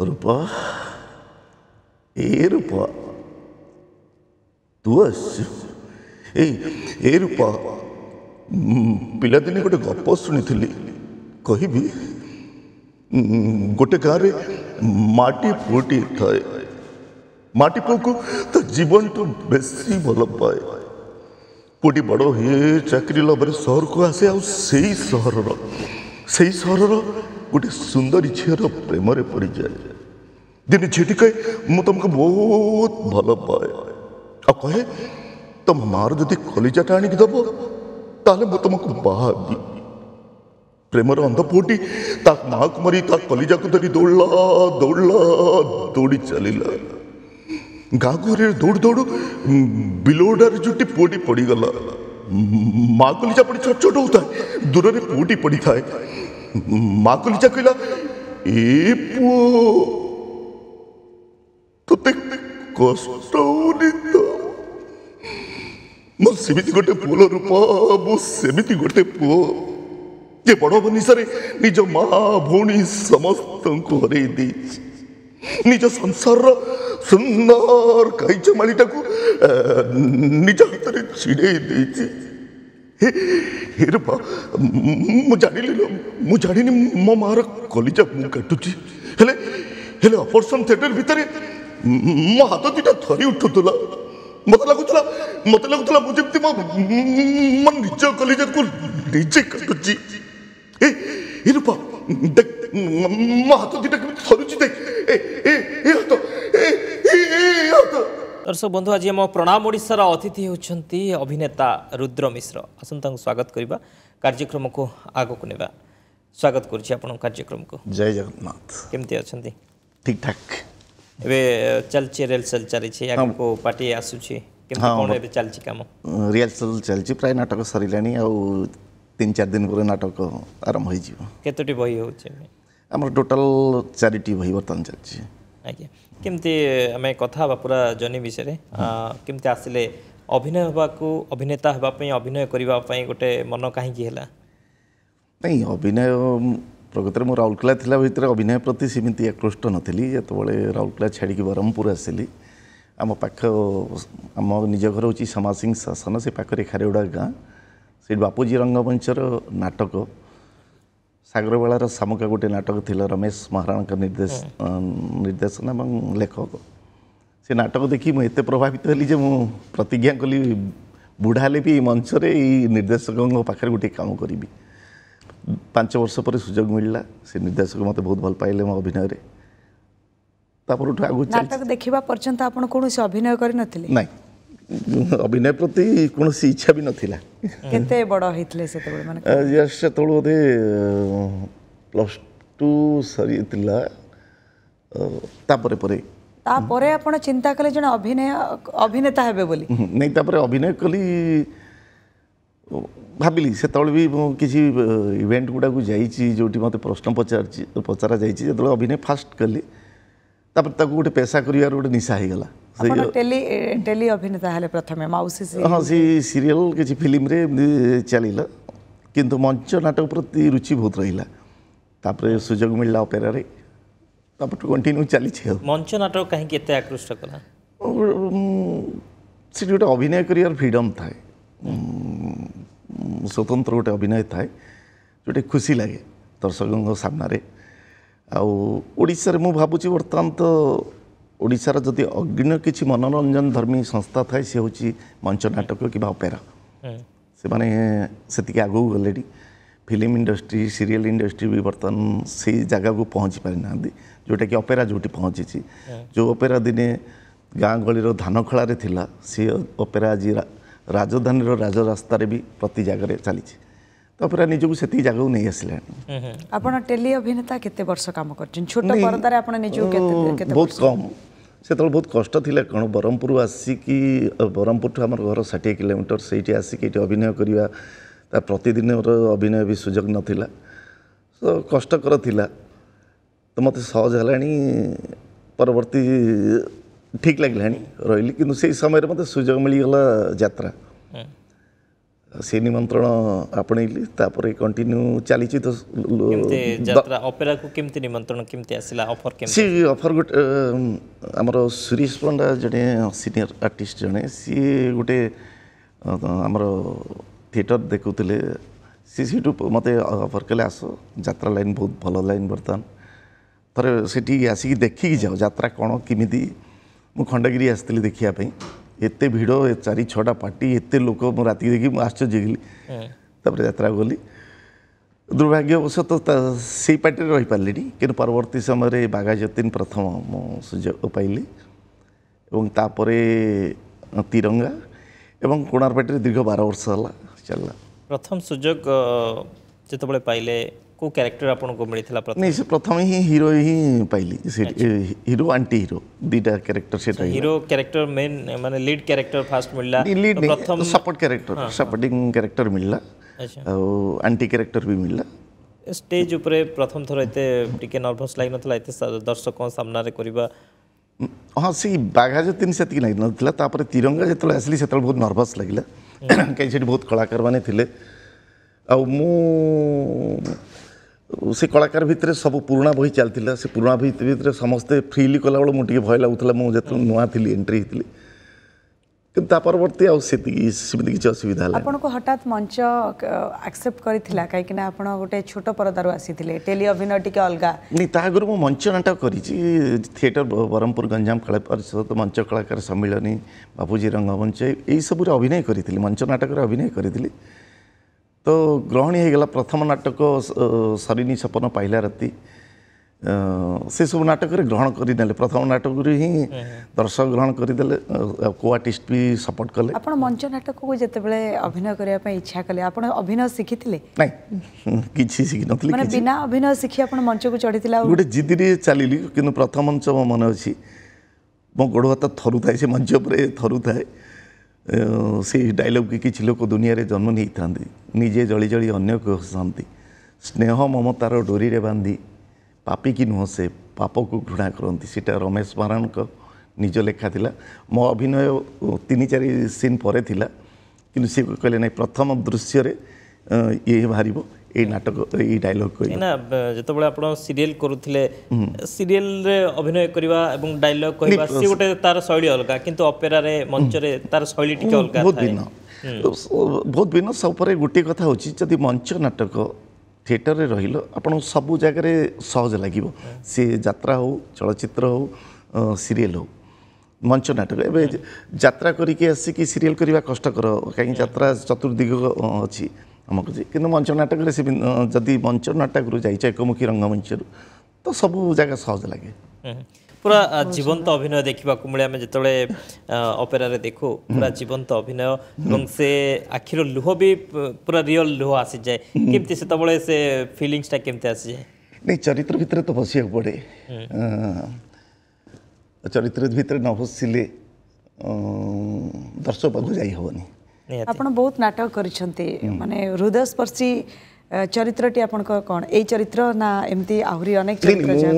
रूपा ए रूपा तू आस ए रूपा पिलादिने गोटे गप शुणी कहबी गोटे गाँव माटी पुटी थाए माटी पुओ को तो जीवन तो बेसी भल पाए पुटी बड़ हुए चाकरी लभर सहर को आसे सहर गोटे सुंदर झीर प्रेम पड़ जाए दिन झीटी कहे मु तुमको बहुत भल पाए आ कहे तुम मार जदि कलिजाटा आणिक दब ताले मु तुमको बाहाबी प्रेमर अंध पुटी ता माँ को मरी ता कलिजा को धरी दौड़ी चलला गाँ घर दौड़ दौड़ बिलोडार जुटी पुटी पड़गला माँ कलिजा पड़ी छोट छोट होता है दूर में पुटी पड़ी थाए माँ कलिजा कहला ए पुओ तोते कष्ट होनी तो मो सेमिति गोटे पुओ रूपा मो सेमिति गोटे पुओ जे बड़ बनिसारे निज माँ भौणी समस्त हरई दे निज संसार सुंदर कैच मालीटा को निज हाथ में छिड़े दे हे रूपा मु जानी मो मार कलिजा मु काटुची हेले ऑपरेशन थिएटर भितर मो हाथ दुटा थरी उठुला मत लगुला मुझे मो निज कलिजा को निजे काटुची ए रूपा देख मो हाथ दुटा थरुची देख दर्शक बंधु आज आम प्रणाम ओडिशार अतिथि होती अभिनेता रुद्र मिश्र आसन स्वागत करवा कार्यक्रम को आग को नेबा स्वागत करुच्ची आपण कार्यक्रम को जय जगन्नाथ केमती अच्छा ठीक ठाक एबे चलची रिहर्सल चली आगको पार्टी आसुची केमती कोन एबे चलची काम रिहर्सल चलची प्राय नाटक सरिलानी आ 3-4 दिन पर नाटक आरंभ हो जीव केतोटी बही होचे हमर टोटल 4टी बही वर्तन चलची आज्ञा केमती आम कथा पूरा जर्नी विषय केमती आसिले अभिनय होबाकू अभिनेता होबापई अभिनय करने गोटे मन कहीं नहीं अभिनय प्रकृत में राउरकेला थिला भितर अभिनय प्रति सीमित आकृष्ट नथिली जेतबळे राउरकेला छाड़ी ब्रह्मपुर आसिली आम पाख आम निज घर हूँ समासिंह शासन से पाखे खारेगुड़ा गाँ से बापूजी रंगमंचर नाटक सागरबेलार सामुका गोटे नाटक थिला रमेश महाराणा निर्देशन और लेखक से नाटक देखी मुझे प्रभावित हली जे मु प्रतिज्ञा कली बुढ़ा हेले भी मंच निर्देशकों पाखे गोटे काम करी 5 वर्ष पर सुजोग मिलला से निर्देशक मत बहुत भल पाइले मो अभिनय रे तापर आगु नाटक देखिबा पर्यंत आपण कोनोसी अभिनय करि नथिले नहीं अभिनय प्रति कोनोसी इच्छा भी नथिला केते बड़ हितले सेते माने जस्ट तोळ ओदे +2 सरी तिला तापर परे तापरे आपण चिंता कले जण अभिनेता हेबे बोली नहीं तापर अभिनय कली भाविली से भी किसी इवेंट गुड़ा को जाइए जो मत प्रश्न पचारा जाइए जो अभिनय फास्ट कली गोटे पेशा कर गोटे निशा हो गला टेली अभिनेता हेले प्रथमे माउसी हाँ सी सीरियल किसी फिल्म रे चलला किंतु मंच नाटक प्रति रुचि बहुत रहा तापर सुजोग मिलला अपेरा रे तापर कंटिन्यू चली मंच नाटक कहीं एते आकृष्ट कला से गोटे अभिनय कर फ्रीडम थाए स्वतंत्र गोटे अभिनय थाए जोटे खुशी लगे दर्शकों सामने आशार मु भावुँ बर्तमान तो ओडिशार जदि अग्न किसी मनोरंजन धर्मी संस्था थाए सी हूँ मंच नाटक कि अपेरा से माने से आगू गले फिल्म इंडस्ट्री सीरियल इंडस्ट्री भी बर्तमान से जगह को पहुँची पारि ना जोटा कि अपेरा जो पहुँची जो अपेरा दिने गाँ गली धान खलारे थिला सी अपेरा आज राजधानी राजरास्ता भी प्रति जगह चली तो निजक से जगह नहीं आसला आपण टेली अभिनेता केते वर्ष काम करछन छोट परदारे आपण निजु केते बहुत कम से बहुत कष्ट थिले कौन ब्रह्मपुर आसिकी ब्रह्मपुर आम घर 60 किलोमीटर से आसिक अभिनय करवा प्रतिदिन अभिनय भी सुजोग नाला तो कष्टकर थिला तो मत सहज है परवर्ती ठीक लगे रही कि से समय मत सुजोग मिलगला यात्रा से निमंत्रण आपणैली तापर कंटिन्यू चली तो केमते यात्रा ऑपेरा को केमते निमंत्रण केमते आसिला ऑफर केमते सी ऑफर गोटे आमर सुरेश पंडा जड़े सीनियर आर्टिस्ट जड़े सी गोटे आमर थिएटर देखुले सी सीटू मत ऑफर कले आस यात्रा लाइन बहुत भल लाइन बर्तमान थरे सेठी आसिक देखिकी जाओ यात्रा कौन किमिति मु खंडगिरी आसती देखापी एते भिड़ 4-6टा पार्टी एते लोक मु राति देखी आश्चर्य गली तापर यात्रा गली दुर्भाग्यवशत से पार्टी रही पारे कि परवर्ती समय बाघा जतीन प्रथम मो सुजोग पाइली और तापर तिरंगा एवं कोणार पार्टी दीर्घ 12 वर्ष है चलला प्रथम सुजोग जिते पाइले को कैरेक्टर आपन को मिलता प्रथम नहीं से प्रथम ही हीरो ही पाइली हीरो आंटी हीरो दीटा कैरेक्टर से हीरो कैरेक्टर मेन माने लीड कैरेक्टर फास्ट मिलला लीड प्रथम सपोर्ट कैरेक्टर सपोर्टिंग कैरेक्टर मिलला और आंटी कैरेक्टर भी मिलला स्टेज ऊपर प्रथम थर एते टिके नर्वस लाइन नथला एते दर्शकों सामना रे करबा हाँ सी बाघा जो तीन से लाइन नथला तापर तिरंगा जेतले आसली सेतले बहुत नर्वस लागिला कहीं से बहुत कलाकार माने थिले आ मु से कलाकार भितर सब पुराणा बही चलता से पुराणा बही भितर समस्ते फ्रीली कला बेल मुझे भय लगुला मुझे नुआ थी एंट्री होती कि परवर्ती आमती किसी असुविधा आपन को हठात मंच एक्सेप्ट करथिला काहे कि ना आपन गोटे छोट परदारु आसीथिले टेली अभिनय टिके अलगा नहीं ता आगु मु मंच नाटक करी थिएटर ब्रह्मपुर गंजाम कला परिषद मंच कलाकार सम्मिलनी बापूजी रंगमंच यही सब अभिनय करी मंच नाटक अभिनय करी तो ग्रहणी हो गला प्रथम नाटक सरिनी सपन पाइला राति से सब नाटक ग्रहण करने प्रथम नाटक ही दर्शक ग्रहण करदे को आर्टिस्ट भी सपोर्ट कले आपण मंच नाटक को जेतेबेले अभिनय करिया पई इच्छा कले आपण अभिनय शिखिथिले नहीं किछि शिखि नथली माने बिना अभिनय शिखि आपण मंच को चढ़ीथिला गोटे जिद रे चलिली किंतु प्रथम मंच मो मन अछि मो गोड़ हाथ थरु थाए से मंच पर थरु थाए से डायलॉग की किसी लोग दुनिया रे जन्म नहीं था निजे जली जली अन्य को हसाती स्नेह ममतार डोरी रे बांधी पापी की नुह से पाप को घृणा करती सीटा रमेश महाराण को निज लेखा थिला मो अभिनय 3-4 सीन पर थिला किंतु सी कहले नहीं प्रथम दृश्य रे ये बाहर ये नाटक ये डायलॉग कोई ना जतो बळे आपण सीरियल करूथिले सीरियल रे अभिनय करबा एवं डायलॉग कहबा सी गोटे तार शैली अलगा किंतु ऑपेरा रे मंच रे तार शैली टिके अलगा बहुत भिन्न सब पर गोटे कथा होची जदि मंच नाटक थिएटर रे रहिलो आपण सब जगह रे सहज लागिवो से यात्रा हो चलचित्र हो सीरियल हो मंच नाटक एबे यात्रा करिके आसी कि सीरियल करबा कष्टकर कहीं यात्रा चतुर्दिग अछि हमको कि मंच नाटक जदि मंच नाटक रू जाइए एकमुखी रंगमंच तो सब जगह सहज लगे पूरा जीवंत अभिनय देखा मिले आम जो ऑपेरा रे देखो पूरा जीवंत अभिनय और से आखिर लुह भी पूरा रियल लुह आसी जाए केमती से से फीलिंग्सटा केमती आसी जाए नहीं चरित्र भितर तो बसिया पड़े चरित्र भितर न बसिले दर्शक पाखु जाई हेनी आपण बहुत नाटक करिसंती माने हृदयस्पर्शी चरित्रटी आपण कोन ए चरित्र ना एमती आहुरी अनेक चरित्र जा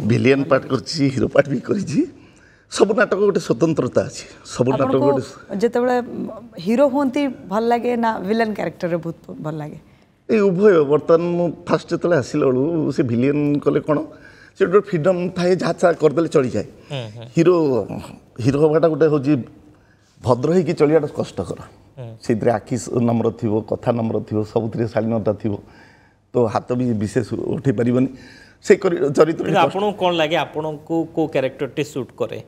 विलियन पार्ट करछि हीरो पार्ट भी करछि सब नाटक गोटे स्वतंत्रता अछि सब नाटक गोटे जेतेबेले हीरो होंती भल लागे ना विलेन कैरेक्टर रे बहुत भल लागे ए उभय बर्तन फास्ट जेतले आसिल बळू से विलियन कले कोन से गोटे फ्रीडम थाए जहा कर देले चली जाए हीरो हीरो हवाटा गोटे होजी भद्र होई कि चलियाटा कष्टकर से आखि नम्र थी कथा नम्र थी सब शालीनता थी तो हाथ भी विशेष उठे पारनि से चरित्र आपन कौन लगे आपन को कैरेक्टर टे सूट करे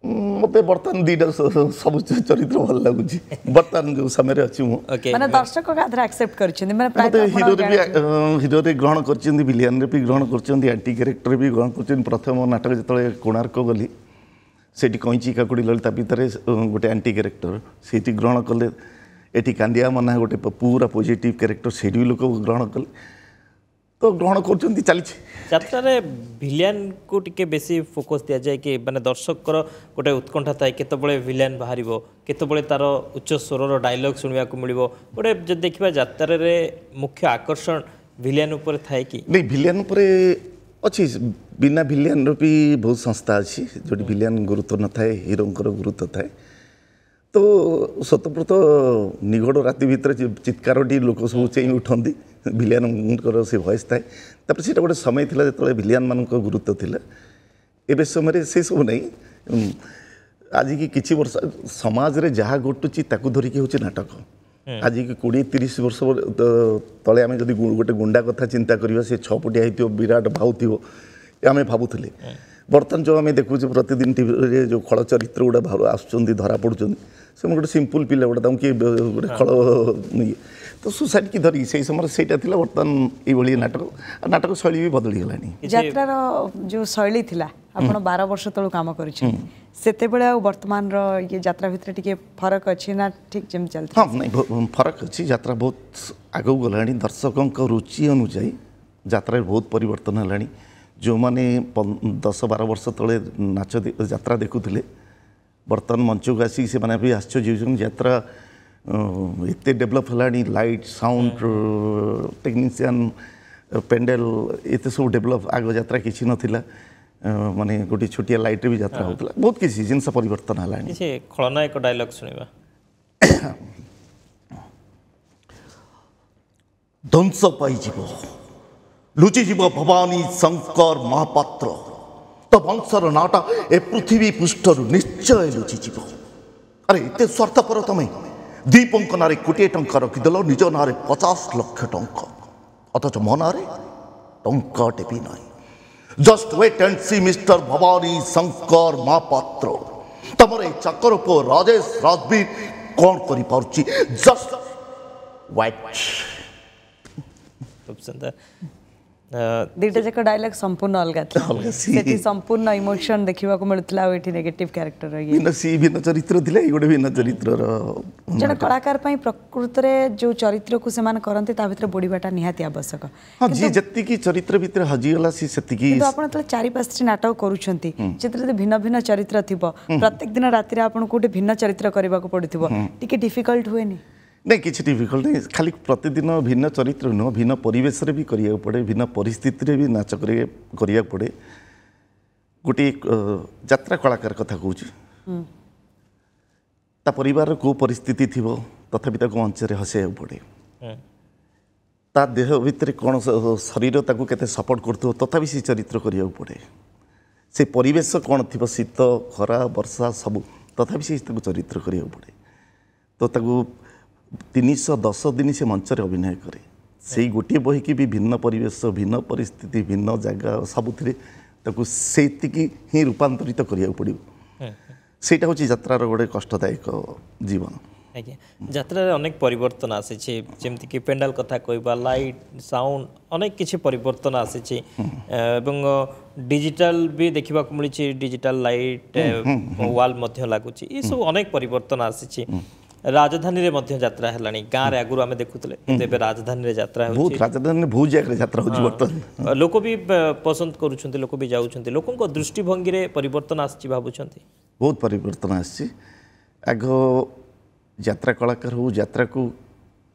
मत बर्तमान दीटा सब चरित्र भल लगुच बर्तमान जो समय अच्छी माने दर्शक आधार एक्सेप्ट करछन माने प्राय हीरो रे भी हीरो रे ग्रहण करछन विलियन रे भी ग्रहण करछन एंटी कैरेक्टर भी ग्रहण करछन प्रथम नाटक जतले कोणार्क गली सेठी कैंची काकुड़ी ललिता भितर गोटे एंटी कैरेक्टर से ग्रहण कले एटी कांदिया मना गोटे पूरा पॉजिटिव कैरेक्टर से भी लोक ग्रहण कले तो ग्रहण कर चली यात्रा भिलियन को टिके बेसी फोकस दिया जाए कि माने दर्शक गोटे उत्कंठा थाए केतबळे विलेन बाहर केतबळे तार उच्च स्वर डायलॉग सुनिया को मिलिबो गोटे जब देखिबा यात्रा रे मुख्य आकर्षण विलेन ऊपर थाए कि नहीं विलेन ऊपर अच्छी बिना विलियन भी बहुत संस्था अच्छी जो विलियन गुरुत्व न थाए हीरोंकर गुरुत्व थाए तो स्वतःप्रत निगड़ राति भितर चित्कारटी लोक सब चेई उठती भिलियन से भॉइस थाए तापर से गोटे समय थिला जो भिलियन मान गुरुत्व थिला एबे समय से सब नहीं आज की किछि वर्ष समाज रे जहाँ घटुची ताकू धरिकी होची नाटक आज की 20-30 वर्ष तले आम जब गोटे गुंडा कथा चिंता करवा से 6 फुटिया होती विराट भाव थी आम भावुले बर्तमान जो आम देखुचे प्रतिदिन टीवी जो खल चरित्र गुड़ा भाव आसुँच धरा पड़ुं से गोटे सिंपल पिला गोटे किए गोटे खल ये तो सोसाइटी की धरिकी से समय से बर्तमान ये नाटक नाटक शैली भी बदली गलानी यात्रार जो शैली थिला आपण 12 वर्ष तळु काम करिछि सेते बेले आ वर्तमान रो ये यात्रा भितर टिके फरक अछि ना ठीक जेम चलता हाँ नहीं फरक अच्छी यात्रा बहुत आगू गलानी दर्शकों रुचि अनुजाई यात्रा बहुत परिवर्तन है जो मैंने 10-12 वर्ष तले नाच यात्रा देखुले बर्तमान मंच को आसिक से भी आश्चर्य यात्रा एत डेभलप है लाइट साउंड टेक्नीशियन पेंडेल एत सब डेभलप आग यात्रा किसी नाला माने गोटे छोटिया लाइट भी यात्रा होता बहुत किसी जिन परिवर्तन है खलनायक डायलॉग सुनिबा ध्वंस पाइजिब लुचिजिब भवानी शंकर महापात्र तो वंशर नाटा ए पृथ्वी पृष्ठर निश्चय लुचिजिब अरे एत स्वार्थपर तमें दीपंक नारे कोटे टंका रखिदेल निज नारे 50 लाख टंका अथच मो नारे टंकाटे भी ना just wait and see mister Bhawani Shankar Mahapatra तमर ए चाकर पो राजेश राजवीर कौन करि पारुची जस्ट वेट खूब सुंदर दीटा जक डायलॉग संपूर्ण अलग सेठी संपूर्ण इमोशन देखिबा को मिलतला एठी नेगेटिव कैरेक्टर रही भिन्न चरित्र थिले गोटे भिन्न चरित्र जण कलाकार पई प्रकृति रे जो चरित्र को समान करंते ता भितर बोडीबाटा निहाती आवश्यक हां जी जत्ती की चरित्र भितर हजी गला सी सेती की तो आपण तले 4-5 नाटक करूछंती जेतले भिन्न भिन्न चरित्र थिबो प्रत्येक दिन राति रे आपण कोटे भिन्न चरित्र करबा को पड़िथिबो टिके डिफिकल्ट हुएनी नहीं किसी डिफिकल्ट नहीं खाली प्रतिदिन भिन्न चरित्र नुह भिन्न परिवेश भी करिया पड़े भिन्न परिस्थिति भी नाच करिया पड़े गोटे यात्रा कलाकार कथा कहूँ ता परिवार को परिस्थिति थी तथापि ताको मंचरे हसैया पड़े ता देह भितर कौन शरीर ताको केते सपोर्ट करथो तथापि से चरित्र करिया पड़े से परिवेश कौन थी शीत खरा वर्षा सबू तथापि से चरित्र करिया पड़े तो ताको 310 दिन से मंचरे अभिनय करे से गोटे बही की भी भिन्न परिवेश भिन्न परिस्थिति भिन्न जगह सबुथिरे ताको सेतिकी ही रूपांतरित करिया पड़िबो सेटा होची यात्रार गोटे कष्टदायक जीवन आज्ञा यात्रा अनेक परिवर्तन आसी जमती कि पेंडाल कथा कहबा लाइट साउंड अनेक किछि परिवर्तन आसी एवं डिजिटल भी देखा मिली डिजिटल लाइट वाल मध्य लागुची ये सब अनेक परिवर्तन आसी राजधानी रे मध्य यात्रा हेलानी गाँव रे आगुर आमे देखुतले एबे राजधानी रे यात्रा होची बहुत राजधानी बहुत जगह यात्रा होची बर्तन लोक भी पसंद करूछंती लोक भी जाउछंती लोकन दृष्टिभंगी रे परिवर्तन आसी भाबुछंती बहुत परिवर्तन आसी आग यात्रा कलाकार हो यात्रा को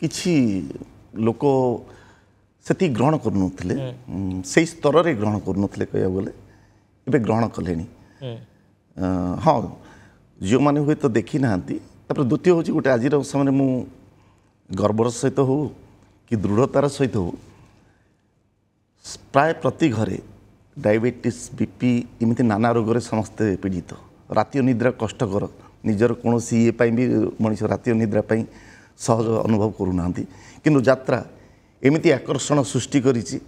किछि लोक सेति ग्रहण करनुथिले से स्तर रे ग्रहण करनुथिले कहया बोले एबे ग्रहण कलेनी हाँ जो माने हुए तो देखी नांती तापर द्वितीय हूँ गोटे आज समय मु गर्वर सहित हो कि दृढ़तार सहित हो प्राय प्रति घरे डायबिटीज बीपी इमती नाना रोग समस्ते पीड़ित राति निद्रा कष्टकर निजर कौन ये भी मनीष राति निद्रा सहज अनुभव करूना किंतु यात्रा एमती आकर्षण सृष्टि करिछि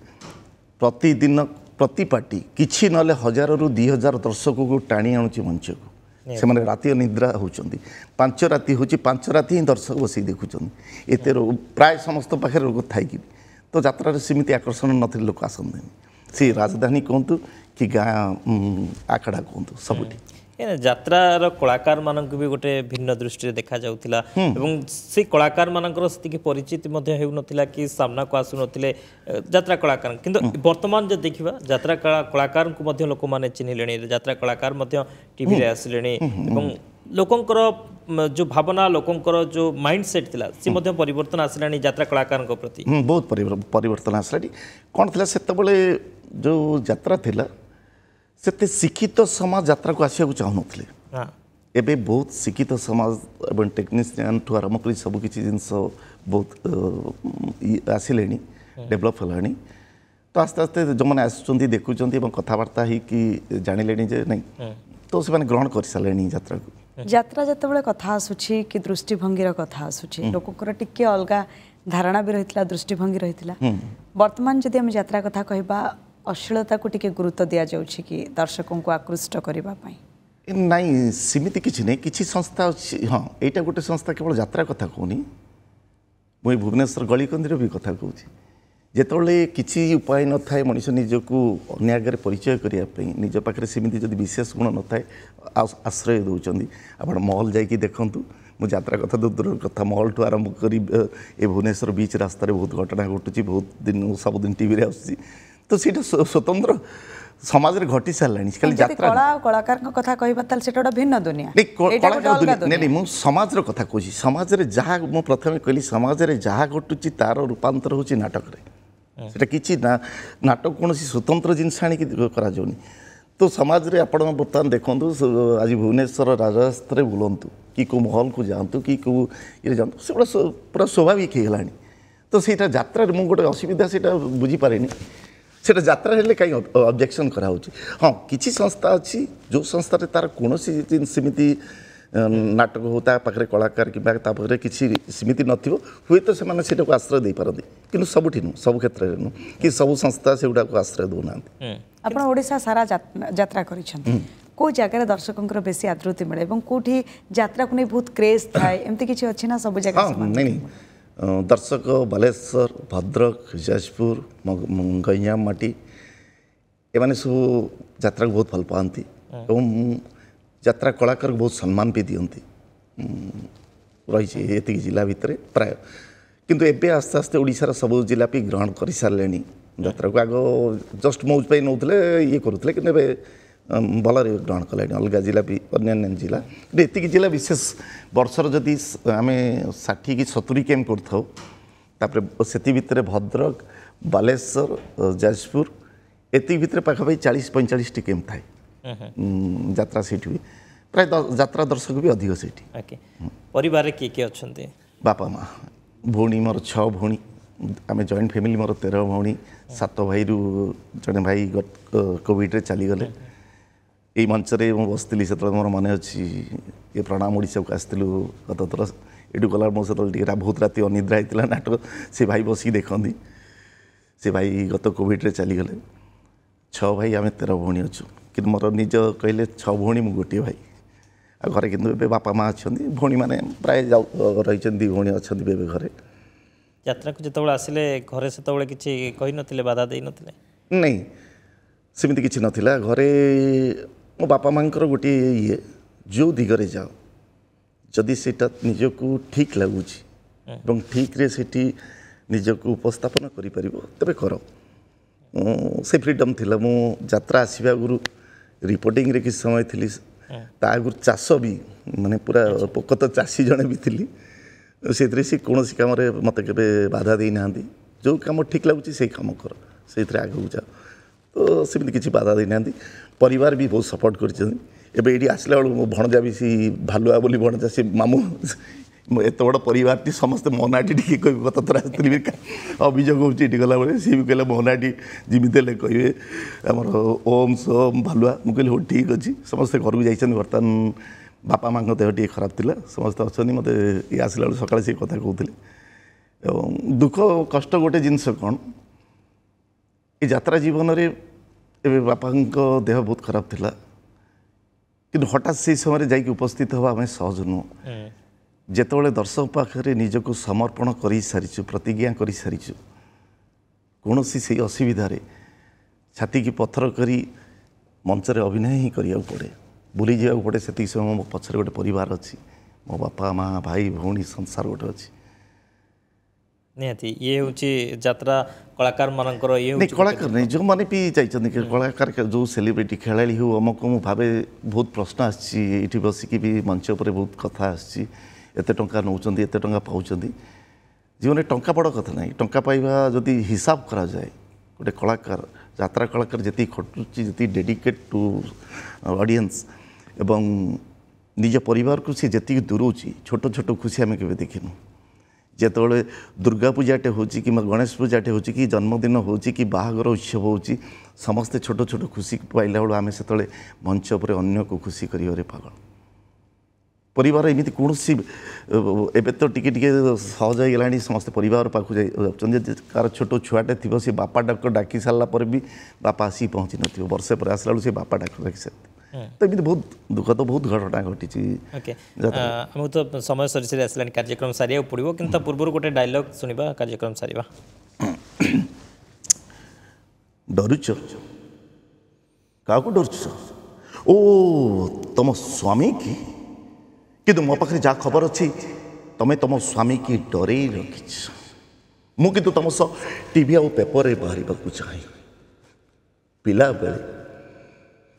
प्रतिदिन प्रति पार्टी किछि नले 1000 ରୁ 2000 दर्शक को टाणी आणुछि मंच को से मैंने राति निद्रा होती 5 राति होची 5 राति ही दर्शक बस देखुंत एत प्राय समस्त पाखे रोग थी तो यात्रा सेमती आकर्षण नथिले लोक आसंते से राजधानी कहतु कि गाँ आखड़ा कहतु सबुठी यात्रार कलाकार मानक भी गोटे भिन्न दृष्टि देखा जाउथिला एवं से कलाकार मानकर स्थिति परिचित मध्य हेउ नथिला कि सामना को आसु नथिले यात्रा कलाकार किंतु वर्तमान जे देखिबा यात्रा कलाकार को मध्य लोक माने चिन्हिलेनी यात्रा कलाकार मध्य टीवी रे आसिलेनी एवं लोकंकर जो भावना लोकंकर जो माइंडसेट थिला से मध्य परिवर्तन आसिलानी यात्रा कलाकार को प्रति बहुत परिवर्तन आसिलानी कोन थिला सेते बेले जो यात्रा थिला सेते शिक्षित समाज यात्रा को आसिया चाहून एबे बहुत शिक्षित समाज एवं टेक्नीशियन ठू आरम्भ कर सबकि जिनस बहुत आसिले डेभलप है तो आस्ते आस्ते जो मैंने आसुँच देखुं कथबार्ता कि जानिले जे नहीं तो से ग्रहण कर सारे यात्रा को यात्रा जिते कथा आसूची कि दृष्टिभंगीर कथा आसूची लोकंर टिके अलग धारणा भी रही दृष्टिभंगी रही वर्तमान जदि आम यात्रा कथा कहबा अश्लीलता को टिके गुरुत्व दि जाउछि कि दर्शकों को आकृष्ट करबा पई नहीं सेमिति किछि नहीं किछि संस्था अछि हाँ एटा गोटे संस्था केवल यात्रा कथा कहूनी मुई भुवनेश्वर गलीकंदी भी कथा कहूँ जिते किसी उपाय न थाए मनीष निजको अन्य आगे परिचय करने निज पाखे सेमती जब विशेष गुण न थाए आश्रय दौरान आप महल जाकि देखूँ मुझे यात्रा कथा तो दूर कथा महल ठू आरंभ कर भुवनेश्वर बीच रास्तार बहुत घटना घटुची बहुत दिन सबुदिन टीवी आसूँ तो सीटा स्वतंत्र समाज में घटी सारा खाली यात्रा कलाकार कथा कहबा सेटा भिन्न दुनिया नहीं मुझे समाज कथा कहूँ समाज में जहाँ मुझे प्रथम कहली समाज में जहाँ घटुची तार रूपांतर हो नाटक सेटा किसी ना नाटक कौन स्वतंत्र जिनस आनी करा तो समाज रे आपण बर्तमान देखूँ आज भुवनेश्वर राजरास्तार बुलतु कि कौ महल को जातु कि कौ ये जातु से पूरा स्वाभाविक होगा तो सहीटा यात्रा मुझे गोटे असुविधा से बुझीपारे सेटा यात्रा हेल्ले कहीं ऑब्जेक्शन कराऊँ हाँ किसी संस्था अच्छी जो संस्था तार कौन सेमती नाटक हो पाखे कलाकार कि पाखे किसी सेमती नथिबो हुए तो से आश्रय दे पारती कि सबुठी नु सब क्षेत्र में नु कि सब संस्था से गुड़ा आश्रय दौना आपण ओडिशा सारा यात्रा करिसेंती को जगह दर्शकों बेसी आदृति मिले और कौटी यात्रा को नहीं बहुत क्रेज थाए एमती किसी अच्छी ना सब जगह हाँ नहीं दर्शक बालेश्वर भद्रक जाजपुर गंजामाटी एमाने सब यात्रा को बहुत भल पाती और यात्रा कलाकार को बहुत सम्मान भी दियंती रही ये जिला भितर प्राय किंतु एबे आस्ते आस्ते ओडिशार सब जिला भी ग्रहण कर सारे यात्रा को आग जस्ट मौज पे नौले ये करुले कि भल ग्रहण कले अलग जिला भी अन्य जिला एति जिला विशेष वर्षर जदि आम 60 कि 70 कैंप कर से भितर भद्रक बालेश्वर जाजपुर एति भितर पाखापाखि 40-45 टी कैंप थाए यात्रा सीट भी प्राय यात्रा दर्शक भी अधिक सीट परिवार किए किए अच्छा बापा माँ भौणी मोर 6 भौणी आम जॉइंट फैमिली मोर 13 भौणी 7 भाई रु जड़े भाई कोविड चलीगले ये मंच में मुझे बसती से मोर मन अच्छी ये प्रणाम ओडिशा को आसलु गत थर ये गला मो से बहुत राति अनिद्रा होता नाटक से भाई बसिक देखती से भाई गत कोविड चलीगले 6 भाई आम 13 भौणी अच्छु कि मोर निज कहले 6 भौणी मु गोटे भाई आ घरे किंतु बापा माँ अच्छा भौणी मैंने प्राय रही भौणी अच्छा घरे यात्रा को जिते आसिले घरे से किसी कही नथिले बाधा दे नथिले नहीं सेमती किसी नथिला घरे मो बापा माँ गोटे ये जो दिगरे जाओ जदि सेटा निजको ठीक लगुच ठीक रे सेठी निजको उपस्थापन करि परिबो तबे कर से फ्रीडम थिला मो यात्रा आसीबा गुरु रिपोर्टिंग रे किस समय थिली ता आगु चाष भी माने पूरा पोकत चाषी जड़े भी थी से कौन कम मत के बाधा दे ना जो कम ठीक लगुच से कम कर से आगे जाओ तो सेमती किसी बाधा दे ना परिवार भी बहुत सपोर्ट कर ये आसला बेलू मो भणजा भी सी भालुआ बोली भणजा से मामू एत बड़ परिवार टी समस्ते मोनाटी टी कह गत थर आसती अभियोग होती गला बेले सी भी कहला मोनाटी जिमी कहे आमर ओम सोम भालुआ मुझे कहली हो ठीक अच्छे समस्ते घर को जाइए बर्तमान बापा माँ देह टे खराब था समस्त अच्छा मत ये आसला बेलू सकाଳେ से कथा कहते दुख कष्ट गोटे जिनस कौन ये यात्रा जीवन में बापा देह बहुत खराब था कि हठात से समय जाकि उपस्थित हवा आम सहज नुह जेतोले दर्शक पाखे निजको समर्पण कर सारी प्रतिज्ञा कर सारी कौन से असुविधा छाती की पत्थर करी मंचर अभिनय ही करिया पड़े बुली जावा पड़े से समय मो पछरे गोटे परिवार अच्छी मो बापा माँ भाई भौणी संसार गोटे अच्छी निहाती ये हूँ यात्रा कलाकार मानकर ये नहीं कलाकार नहीं जो मैंने भी चाहिए कलाकार जो सेलिब्रिटी खेला हो अमुक मु भावे बहुत प्रश्न आसी बसिकी भी मंच पर बहुत कथा आसी एत टंका नौकरी एत टंका पाँच जीवन टंका बड़ कथा ना टंका पाइबा जदि हिसाब करा जाए गोटे कलाकार यात्रा कलाकार जी खटुची जी डेडिकेट टू ऑडियंस एवं निज परिवार को सी जी दूरोची छोट छोट खुशी आम के देखिनु जिते दुर्गा पूजाटे हो कि गणेश पूजाटे हो कि जन्मदिन हो कि बाहागर उत्सव हो समस्ते छोट छोट खुशी पाइला बेलू आम से मंच पर अन्य को खुशी कर पागल परिवार एमती कौन एवं तो टिके सहज हो गला समस्त परिवार पाक कार छोट छुआटे थी सी बापा डाक डाकी सारापर भी बापा आसी पहुँची न वर्षे पर आसला बेलू से बापा डाक डाकी सारी तो एमती बहुत दुख तो बहुत घटना घटी आम तो समय सरी आसला कार्यक्रम सारे पड़ो कि पूर्व गोटे डायलॉग सुनिबा कार्यक्रम सारिबा डरुच क्या डरुच ओ तुम स्वामी की कि मो पाखे जहाँ खबर अच्छी तुम्हें तुम स्वामी की डरे रखी मुझे तुम सह टीवी आ पेपर बाहर चाहे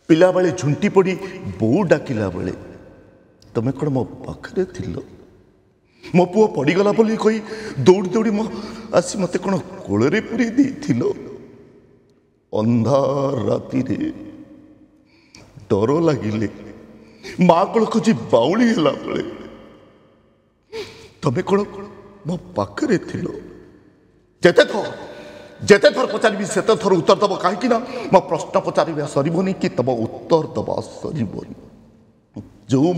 पिला बेले झुंटी पड़ी बो डाकिला बेले तुम्हें कौन मो पाखे थिल मो पुओ पड़गला बोली कही दौड़ी दौड़ी मो आसी मत कौन कोଳରେ पूरी देथिल अंधार राति डर लगिले माँ को खोजी बाउली है बेले तुम्हें कौन मो पाखे थिल जेते थर पचारि सेते थर उत्तर दब कहीं मो प्रश्न पचार सरबनी कि तब उत्तर दबा सरबनी जो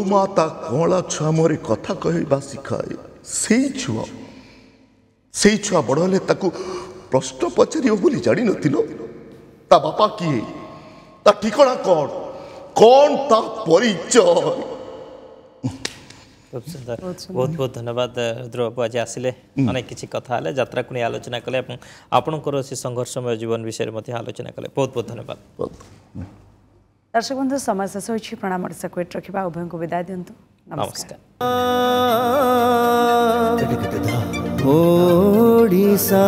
माँ ता कला छुआ मोरे कथा कहवा शिखाए से छुआ बड़ हेले प्रश्न पचार बोली जानी नथिल ता बापा किए ता ठिकाना कौन ता परिचय खूब सुंदर बहुत बहुत धन्यवाद रुद्र बाबू आज आसिले अनेक किसी कथा है यात्रा को नहीं आलोचना कले आपणकर से संघर्षमय जीवन विषय में आलोचना कले बहुत बहुत धन्यवाद दर्शक बंधु समय शेष हो प्रणाम क्वेट रखा उभय को विदाय दिंतु नमस्कार ओडिशा